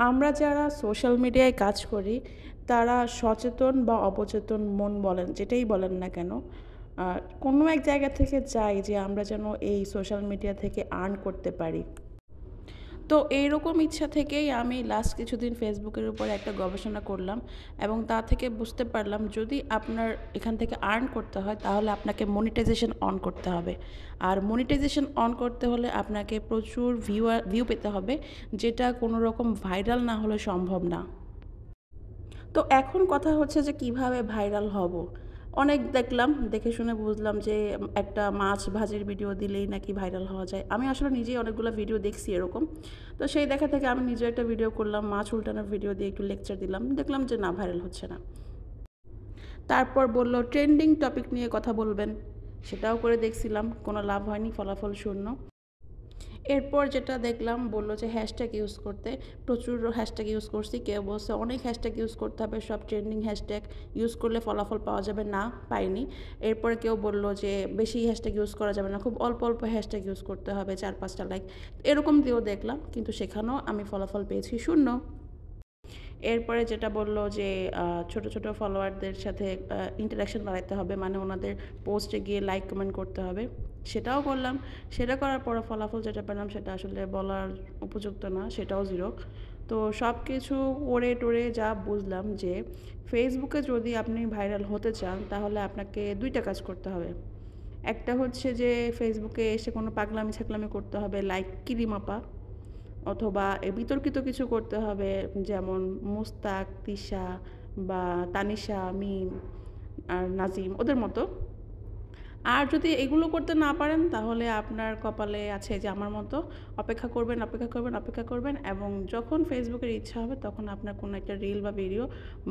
আমরা যারা সোশ্যাল মিডিয়ায় কাজ করি, তারা সচেতন বা অবচেতন মন বলেন, যেটাই বলেন না কেন, কোনো এক জায়গা থেকে চাই যে আমরা যেন এই সোশ্যাল মিডিয়া থেকে আর্ন করতে পারি। তো এইরকম ইচ্ছা থেকেই আমি লাস্ট কিছুদিন ফেসবুকের উপরে একটা গবেষণা করলাম এবং তা থেকে বুঝতে পারলাম যদি আপনার এখান থেকে আর্ন করতে হয় তাহলে আপনাকে মনিটাইজেশন অন করতে হবে। আর মনিটাইজেশন অন করতে হলে আপনাকে প্রচুর ভিউ পেতে হবে, যেটা কোনো রকম ভাইরাল না হলে সম্ভব না। তো এখন কথা হচ্ছে যে কিভাবে ভাইরাল হব। অনেক দেখলাম, দেখে শুনে বুঝলাম যে একটা মাছ ভাজির ভিডিও দিলেই নাকি ভাইরাল হওয়া যায়। আমি আসলে নিজেই অনেকগুলো ভিডিও দেখছি এরকম। তো সেই দেখা থেকে আমি নিজেও একটা ভিডিও করলাম, মাছ উল্টানোর ভিডিও দিয়ে একটু লেকচার দিলাম। দেখলাম যে না, ভাইরাল হচ্ছে না। তারপর বলল ট্রেন্ডিং টপিক নিয়ে কথা বলবেন। সেটাও করে দেখছিলাম, কোনো লাভ হয়নি, ফলাফল শূন্য। এরপর যেটা দেখলাম বলল যে হ্যাশট্যাগ ইউজ করতে, প্রচুর হ্যাশট্যাগ ইউজ করছি। কেউ বলছে অনেক হ্যাশট্যাগ ইউজ করতে হবে, সব ট্রেন্ডিং হ্যাশট্যাগ ইউজ করলে ফলাফল পাওয়া যাবে, না পাইনি। এরপরে কেউ বলল যে বেশি হ্যাশট্যাগ ইউজ করা যাবে না, খুব অল্প অল্প হ্যাশট্যাগ ইউজ করতে হবে, 4-5টা লাইক, এরকম দিয়েও দেখলাম, কিন্তু সেখানেও আমি ফলাফল পেয়েছি শূন্য। এরপরে যেটা বলল যে ছোট ছোট ফলোয়ারদের সাথে ইন্টারাকশন বাড়াতে হবে, মানে ওনাদের পোস্টে গিয়ে লাইক কমেন্ট করতে হবে। সেটাও করলাম। সেটা করার পরে ফলাফল যেটা পেলাম সেটা আসলে বলার উপযুক্ত না, সেটাও জিরো। তো সব কিছু করে টোরে যা বুঝলাম যে ফেসবুকে যদি আপনি ভাইরাল হতে চান তাহলে আপনাকে দুইটা কাজ করতে হবে। একটা হচ্ছে যে ফেসবুকে এসে কোনো পাগলামি ছাগলামি করতে হবে, লাইক কিরি মাপা, অথবা বিতর্কিত কিছু করতে হবে, যেমন মুস্তাক, তিশা বা তানিশা, মিম আর নাজিম ওদের মতো। আর যদি এগুলো করতে না পারেন তাহলে আপনার কপালে আছে যে আমার মতো, অপেক্ষা করবেন, অপেক্ষা করবেন, অপেক্ষা করবেন এবং যখন ফেসবুকের ইচ্ছা হবে তখন আপনার কোনো একটা রিল বা ভিডিও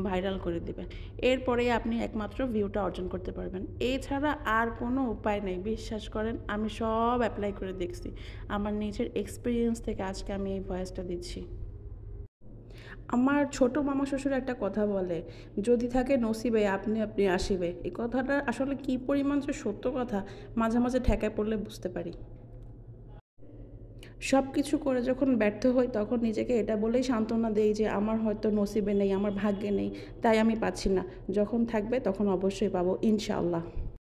ভাইরাল করে দেবেন। এরপরেই আপনি একমাত্র ভিউটা অর্জন করতে পারবেন। এছাড়া আর কোনো উপায় নেই, বিশ্বাস করেন, আমি সব অ্যাপ্লাই করে দেখছি। আমার নিজের এক্সপিরিয়েন্স থেকে আজকে আমি এই ভয়েসটা দিচ্ছি। আমার ছোট মামা শ্বশুর একটা কথা বলে, যদি থাকে নসিবে আপনি আপনি আসিবে। এই কথাটা আসলে কী পরিমাণ যে সত্য কথা, মাঝে মাঝে ঠেকায় পড়লে বুঝতে পারি। সব কিছু করে যখন ব্যর্থ হই তখন নিজেকে এটা বলেই সান্ত্বনা দেই যে আমার হয়তো নসিবে নেই, আমার ভাগ্যে নেই, তাই আমি পাচ্ছি না। যখন থাকবে তখন অবশ্যই পাবো, ইনশাআল্লাহ।